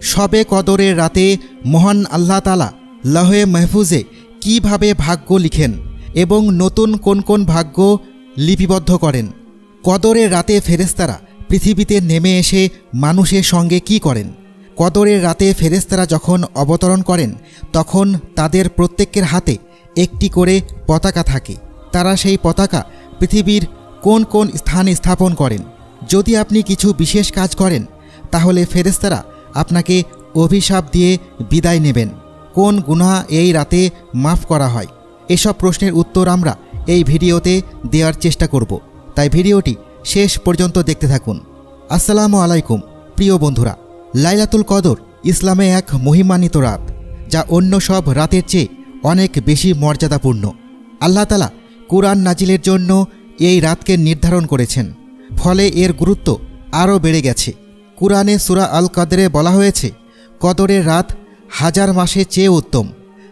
শবে কদরের রাতে মহান আল্লাহ তাআলা লৌহে মাহফুজে কিভাবে ভাগ্য লিখেন এবং নতুন কোন কোন ভাগ্য লিপিবদ্ধ করেন। কদরের রাতে ফেরেশতারা পৃথিবীতে নেমে এসে মানুষের সঙ্গে কি করেন। কদরের রাতে ফেরেশতারা যখন অবতরণ করেন তখন তাদের প্রত্যেকের হাতে একটি করে পতাকা থাকে। তারা সেই পতাকা পৃথিবীর কোন কোন স্থানে স্থাপন করেন। যদি আপনি কিছু বিশেষ কাজ করেন তাহলে ফেরেশতারা আপনাকে অভিশাপ দিয়ে বিদায় নেবেন। কোন গুনাহ এই রাতে মাফ করা হয়, এসব প্রশ্নের উত্তর আমরা এই ভিডিওতে দেওয়ার চেষ্টা করব, তাই ভিডিওটি শেষ পর্যন্ত দেখতে থাকুন। আসসালামু আলাইকুম প্রিয় বন্ধুরা, লাইলাতুল কদর ইসলামে এক মহিমান্বিত রাত, যা অন্য সব রাতের চেয়ে অনেক বেশি মর্যাদাপূর্ণ। আল্লাহ তাআলা কুরআন নাজিলের জন্য এই রাতকে নির্ধারণ করেছেন, ফলে এর গুরুত্ব আরও বেড়ে গেছে। কুরআনে সূরা আল কদরে বলা হয়েছে, কদরের রাত হাজার মাসের চেয়ে উত্তম।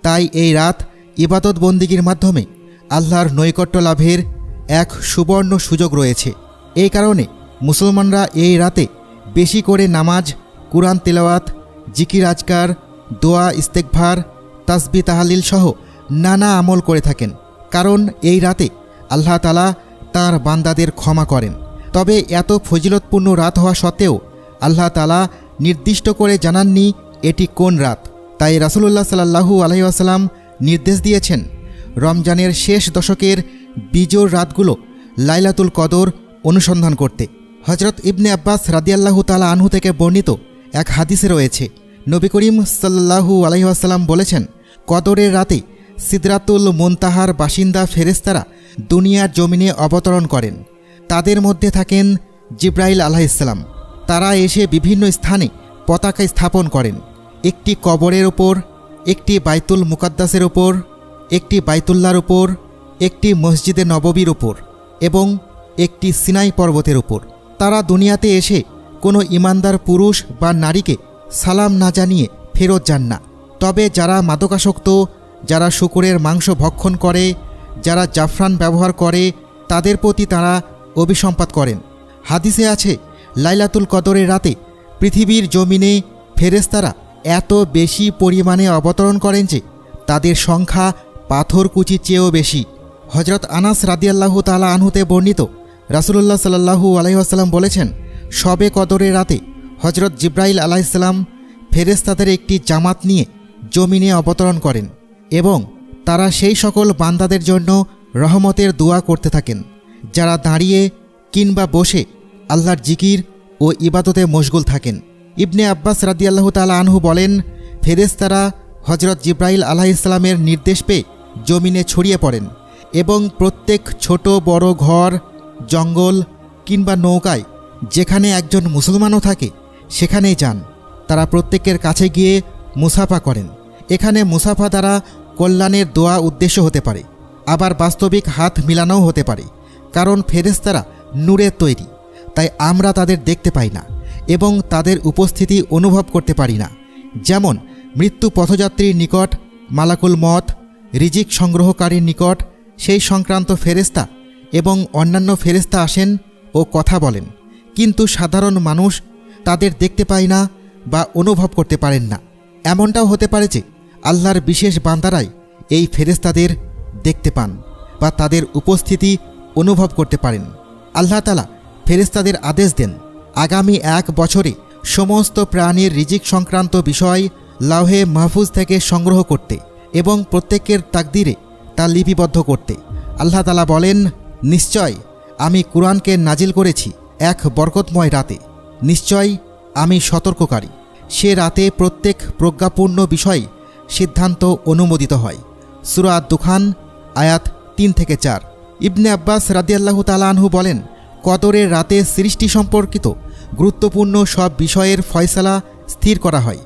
তাই এই রাত ইবাদত বন্দিগির মাধ্যমে আল্লাহর নৈকট্য লাভের এক সুবর্ণ সুযোগ রয়েছে। এই কারণে মুসলমানরা এই রাতে বেশি করে নামাজ, কুরআন তেলাওয়াত, জিকির আজকার, দোয়া, ইস্তেগফার, তাসবিহ তাহলিল সহ নানা আমল করে থাকেন। কারণ এই রাতে আল্লাহ তাআলা তাঁর বান্দাদের ক্ষমা করেন। তবে এত ফজিলতপূর্ণ রাত হওয়া সত্ত্বেও আল্লাহ তাআলা নির্দিষ্ট করে জানাননি এটি কোন রাত। তাই রাসূলুল্লাহ সাল্লাল্লাহু আলাইহি ওয়াসাল্লাম নির্দেশ দিয়েছেন রমজানের শেষ দশকের বিজোড় রাতগুলো লাইলাতুল কদর অনুসন্ধান করতে। হযরত ইবনে আব্বাস রাদিয়াল্লাহু তাআলা আনহু থেকে বর্ণিত এক হাদিসে রয়েছে, নবী করিম সাল্লাল্লাহু আলাইহি ওয়াসাল্লাম বলেছেন, কদরের রাতে সিদরাতুল মুনতাহার বাসিন্দা ফেরেশতারা দুনিয়ার জমিনে অবতরণ করেন। তাদের মধ্যে থাকেন জিবরাইল আলাইহিস সালাম। তারা এসে বিভিন্ন স্থানে পতাকা স্থাপন করেন। একটি কবরের ওপর, একটি বাইতুল মুকাদ্দাসের ওপর, একটি বাইতুল্লাহর ওপর, একটি মসজিদে নববীর ওপর এবং একটি সিনাই পর্বতের ওপর। তারা দুনিয়াতে এসে কোনো ইমানদার পুরুষ বা নারীকে সালাম না জানিয়ে ফেরত যান না। তবে যারা মাদকাসক্ত, যারা শূকরের মাংস ভক্ষণ করে, যারা জাফরান ব্যবহার করে, তাদের প্রতি তারা অভিসম্পাত করেন। হাদিসে আছে, লাইলাতুল কদরের রাতে পৃথিবীর জমিনে ফেরেশতারা এত বেশি পরিমাণে অবতরণ করেন যে তাদের সংখ্যা পাথরকুচির চেয়েও বেশি। হযরত আনাস রাদিয়াল্লাহু তাআলা আনহুতে বর্ণিত, রাসূলুল্লাহ সাল্লাল্লাহু আলাইহি ওয়াসাল্লাম বলেছেন, শবে কদরের রাতে হযরত জিবরাইল আলাইহিস সালাম ফেরেশতাদের একটি জামাত নিয়ে জমিনে অবতরণ করেন এবং তারা সেই সকল বান্দাদের জন্য রহমতের দোয়া করতে থাকেন যারা দাঁড়িয়ে কিংবা বসে আল্লাহর জিকির ও ইবাদতে মশগুল থাকেন। ইবনে আব্বাস রাদিয়াল্লাহু তাআলা আনহু বলেন, ফেরেশতারা হযরত জিবরাইল আলাইহিস সালামের নির্দেশ পেয়ে জমিনে ছড়িয়ে পড়েন এবং প্রত্যেক ছোট বড় ঘর, জঙ্গল কিংবা নৌকায় যেখানে একজন মুসলমানও থাকে সেখানেই যান। তারা প্রত্যেকের কাছে গিয়ে মুসাফা করেন। এখানে মুসাফা দ্বারা কল্যাণের দোয়া উদ্দেশ্য হতে পারে, আবার বাস্তবিক হাত মিলানোও হতে পারে। কারণ ফেরেশতারা নূরের তৈরি, তাই আমরা তাদের দেখতে পাই না এবং তাদের উপস্থিতি অনুভব করতে পারি না। যেমন মৃত্যু পথযাত্রীর নিকট মালাকুল মত, রিজিক সংগ্রহকারীর নিকট সেই সংক্রান্ত ফেরেশতা এবং অন্যান্য ফেরেশতা আসেন ও কথা বলেন, কিন্তু সাধারণ মানুষ তাদের দেখতে পায় না বা অনুভব করতে পারেন না। এমনটাও হতে পারে যে আল্লাহর বিশেষ বান্দারাই এই ফেরেশতাদের দেখতে পান বা তাদের উপস্থিতি অনুভব করতে পারেন। আল্লাহ তাআলা ফেরেশতাদের আদেশ দেন আগামী 1 বছরে সমস্ত প্রাণীর রিজিক সংক্রান্ত বিষয় লাউহে মাহফুজ থেকে সংগ্রহ করতে এবং প্রত্যেকের তাকদিরে তা লিপিবদ্ধ করতে। আল্লাহ তাআলা বলেন, নিশ্চয় আমি কুরআনকে নাজিল করেছি এক বরকতময় রাতে, নিশ্চয় আমি সতর্ককারী। সে রাতে প্রত্যেক প্রজ্ঞাপূর্ণ বিষয় সিদ্ধান্ত অনুমোদিত হয়। সূরা আদ-দুখান আয়াত 3-4। ইবনে আব্বাস রাদিয়াল্লাহু তাআলা আনহু বলেন, কদরের রাতে সৃষ্টি সম্পর্কিত গুরুত্বপূর্ণ সব বিষয়ের ফয়সালা স্থির করা হয়,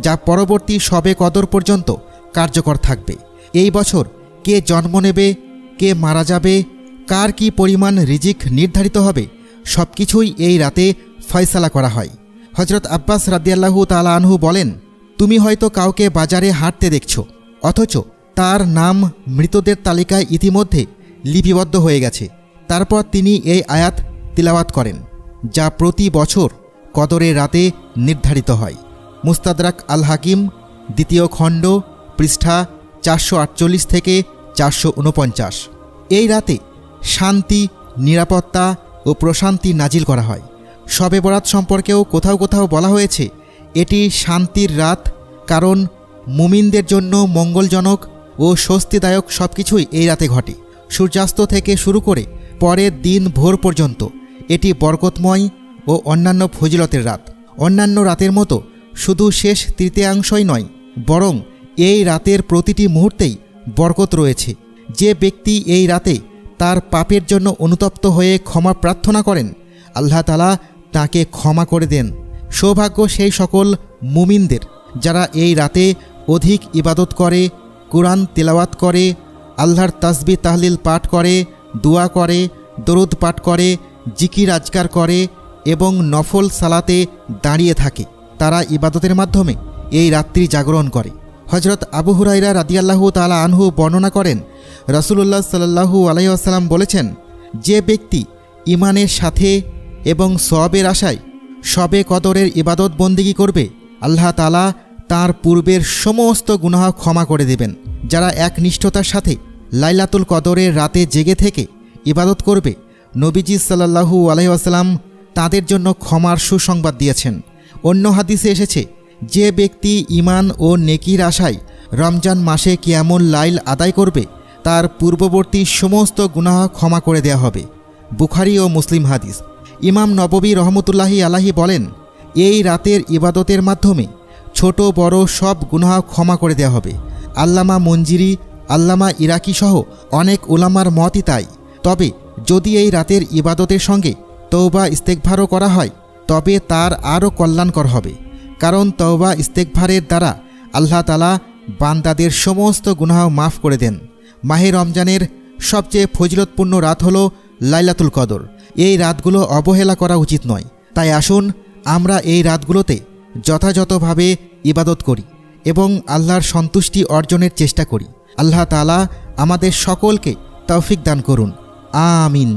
যা পরবর্তী শবে কদর পর্যন্ত কার্যকর থাকবে। এই বছর কে জন্ম নেবে, কে মারা যাবে, কার কি পরিমাণ রিজিক নির্ধারিত হবে, সব কিছুই এই রাতে ফয়সালা করা হয়। হযরত আব্বাস রাদিয়াল্লাহু তাআলা আনহু বলেন, তুমি হয়তো কাউকে বাজারে হাঁটতে দেখছো, অথচ তার নাম মৃতদের তালিকায় ইতিমধ্যে লিপিবদ্ধ হয়ে গেছে। তারপর তিনি এই আয়াত তিলাওয়াত করেন, যা প্রতি বছর কদরের রাতে নির্ধারিত হয়। মুস্তাদরাক আল হাকিম 2য় খণ্ড পৃষ্ঠা 448 থেকে 449। এই রাতে শান্তি, নিরাপত্তা ও প্রশান্তি নাজিল করা হয়। শবে বরাত সম্পর্কেও কোথাও কোথাও বলা হয়েছে এটি শান্তির রাত, কারণ মুমিনদের জন্য মঙ্গলজনক ও স্বস্তিদায়ক সব কিছুই এই রাতে ঘটে। সূর্যাস্ত থেকে শুরু করে পরের দিন ভোর পর্যন্ত এটি বরকতময় ও অন্যান্য ফজিলতের রাত। অন্যান্য রাতের মতো শুধু শেষ তৃতীয়াংশই নয়, বরং এই রাতের প্রতিটি মুহূর্তেই বরকত রয়েছে। যে ব্যক্তি এই রাতে তার পাপের জন্য অনুতপ্ত হয়ে ক্ষমা প্রার্থনা করেন, আল্লাহ তাআলা তাকে ক্ষমা করে দেন। সৌভাগ্য সেই সকল মুমিনদের যারা এই রাতে অধিক ইবাদত করে, কুরআন তিলাওয়াত করে, আল্লাহর তাসবিহ তাহলিল পাঠ করে, দোয়া করে, দরুদ পাঠ করে, জিকির আজকার করে এবং নফল সালাতে দাঁড়িয়ে থাকে। তারা ইবাদতের মাধ্যমে এই রাত্রি জাগরণ করে। হজরত আবু হুরায়রা রাদিয়াল্লাহু তাআলা আনহু বর্ণনা করেন, রাসূলুল্লাহ সাল্লাল্লাহু আলাইহি ওয়াসাল্লাম বলেছেন, যে ব্যক্তি ঈমানের সাথে এবং সওয়াবের আশায় শবে কদরের ইবাদত বন্দেগী করবে, আল্লাহ তাআলা তার পূর্বের সমস্ত গুনাহ ক্ষমা করে দেবেন। যারা একনিষ্ঠতার সাথে লাইলাতুল কদরের রাতে জেগে থেকে ইবাদত করবে, নবীজি সাল্লাল্লাহু আলাইহি ওয়াসাল্লাম তাদের জন্য ক্ষমার সুসংবাদ দিয়েছেন। অন্য হাদিসে এসেছে, যে ব্যক্তি ঈমান ও নেকির আশায় রমজান মাসে কিয়ামুল লাইল আদায় করবে, তার পূর্ববর্তী সমস্ত গুনাহ ক্ষমা করে দেয়া হবে। বুখারী ও মুসলিম হাদিস। ইমাম নববী রহমতুল্লাহি আলাইহি বলেন, এই রাতের ইবাদতের মাধ্যমে ছোট বড় সব গুনাহ ক্ষমা করে দেয়া হবে। আল্লামা মঞ্জিরি, আল্লামা ইরাকি সহ অনেক উলামার মতই তাই। তবে যদি এই রাতের ইবাদতের সঙ্গে তওবা ইস্তেগফারও করা হয়, তবে তার আরও কল্যাণকর হবে। কারণ তওবা ইস্তেগফারের দ্বারা আল্লাহ তাআলা বান্দাদের সমস্ত গুনাহ মাফ করে দেন। মাহে রমজানের সবচেয়ে ফজিলতপূর্ণ রাত হলো লাইলাতুল কদর। এই রাতগুলো অবহেলা করা উচিত নয়। তাই আসুন আমরা এই রাতগুলোতে যথাযথভাবে ইবাদত করি এবং আল্লাহর সন্তুষ্টি অর্জনের চেষ্টা করি। আল্লাহ তাআলা আমাদের সকলকে তৌফিক দান করুন। আমিন।